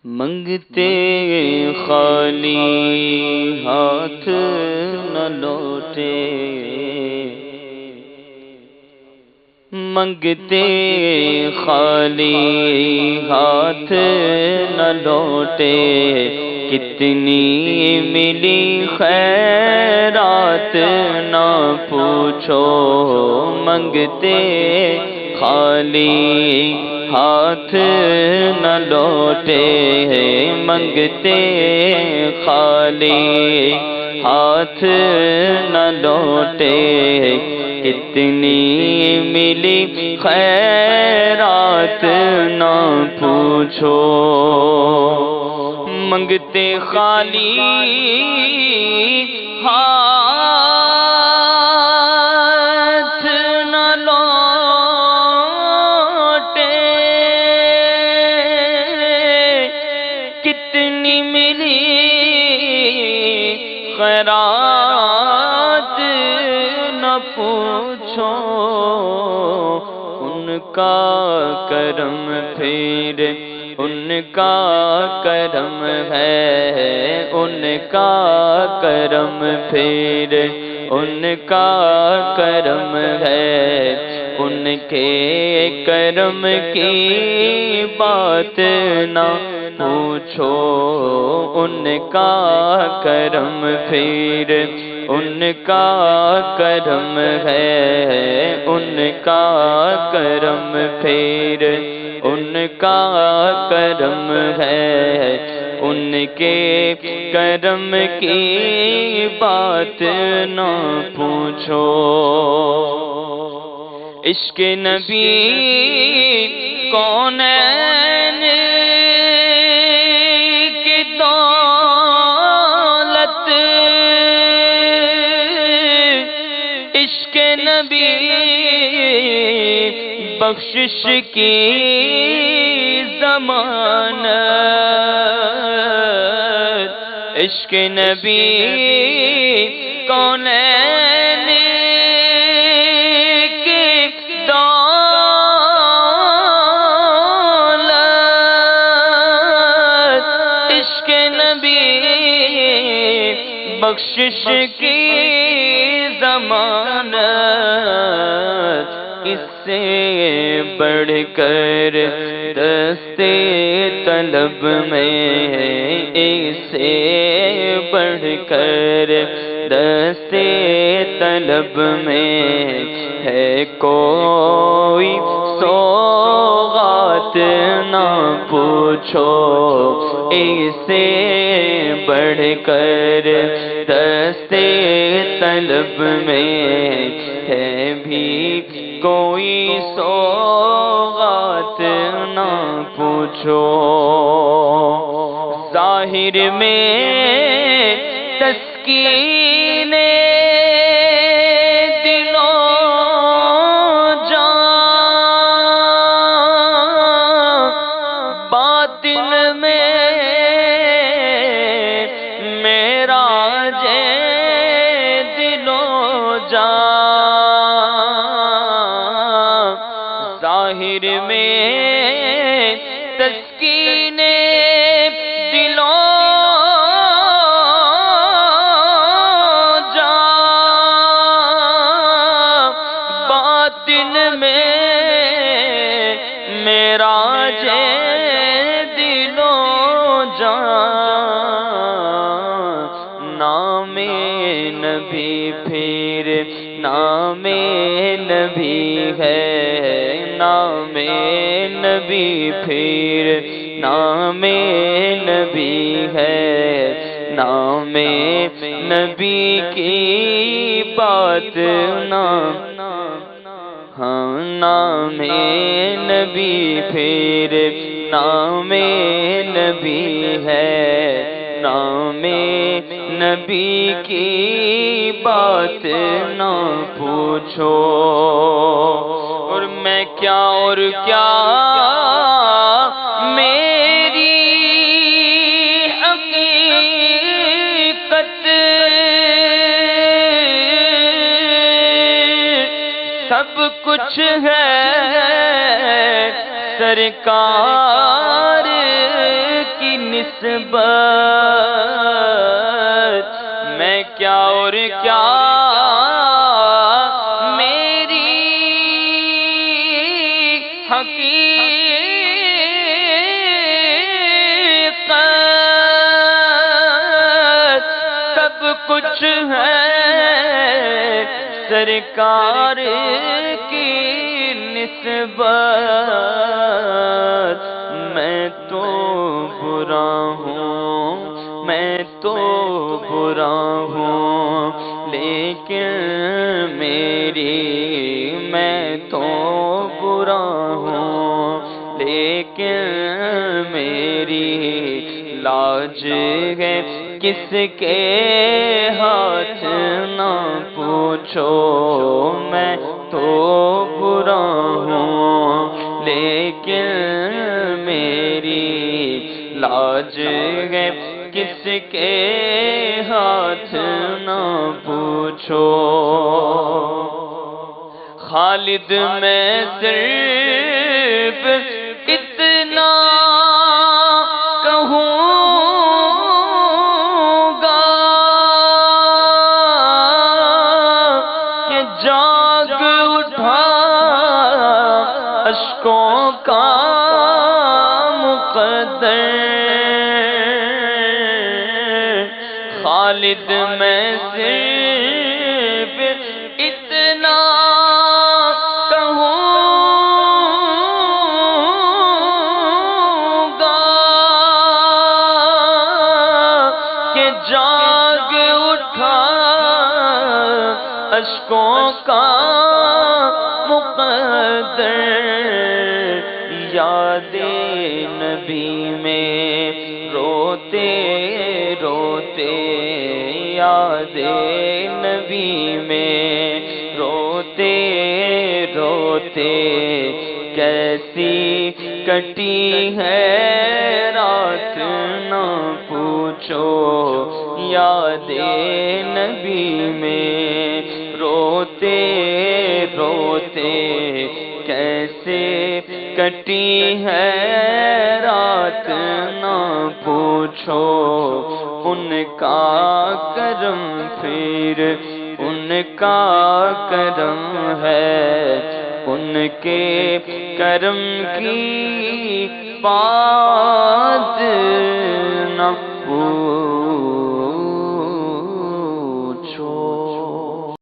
منگتے خالی ہاتھ نہ لوٹے، منگتے خالی ہاتھ نہ لوٹے، کتنی ملی خیرات نہ پوچھو، منگتے خالی ہاتھ نہ لوٹے، منگتے خالی ہاتھ نہ لوٹے، کتنی ملی خیرات نہ پوچھو، منگتے خالی ہاتھ نہ لوٹے، کتنی ملی خیرات نہ پوچھو، ان کا کرم پھر ان کا کرم ہے، ان کا کرم پھر ان کا کرم ہے، ان کے کرم کی بات نہ پوچھو، ان کا کرم پھر ان کا کرم ہے، ان کا کرم پھر ان کا کرم ہے، ان کے کرم کی بات نہ پوچھو، عشق نبی کونین کی دولت، عشق نبی بخشش کی ضمانت، عشق نبی کونین کی دولت، عشق نبی بخشش کی ضمانت، اس سے بڑھ کر دستے طلب میں، اس سے بڑھ کر دستے طلب میں ہے کوئی سوغات نہ پوچھو، اس سے بڑھ کر دستے طلب میں ہے بھی کوئی سوغات نہ پوچھو، ظاہر میں تسکین دل و جان، باطن میں معراج دل و جان، ظاہر میں تسکین دل و جان، باطن میں معراج دل و جان، نام نبی پھر نام نبی ہے، نام نبی پھر نام نبی ہے، نام نبی کی بات نہ، ہاں نام نبی پھر نام نبی ہے، نام نبی کی بات نہ پوچھو، اور میں کیا اور کیا میری حقیقت، سب کچھ ہے سرکار کی نسبت میں کیا اور کیا میری حقیقت سب کچھ ہے سرکار کی نسبت میں تو برا ہوں میں تو برا ہوں لیکن میں تو برا ہوں لیکن میری لاج ہے کس کے ہاتھ نہ پوچھو میں تو برا ہوں لیکن میری لاج ہے کس کے ہاتھ نہ پوچھو خالد میں صرف اتنا کہوں گا کہ جاگ اٹھا اشکوں کا مقدر خالد میں صرف اتنا کہوں گا کہ جاگ اٹھا اشکوں کا مقدر یاد نبی میں روتے روتے یاد نبی میں روتے روتے کیسی کٹی ہے رات نہ پوچھو یاد نبی میں روتے روتے کیسے کٹی ہے رات نہ پوچھو ان کا کرم پھر ان کا کرم ہے ان کے کرم کی بات نہ پوچھو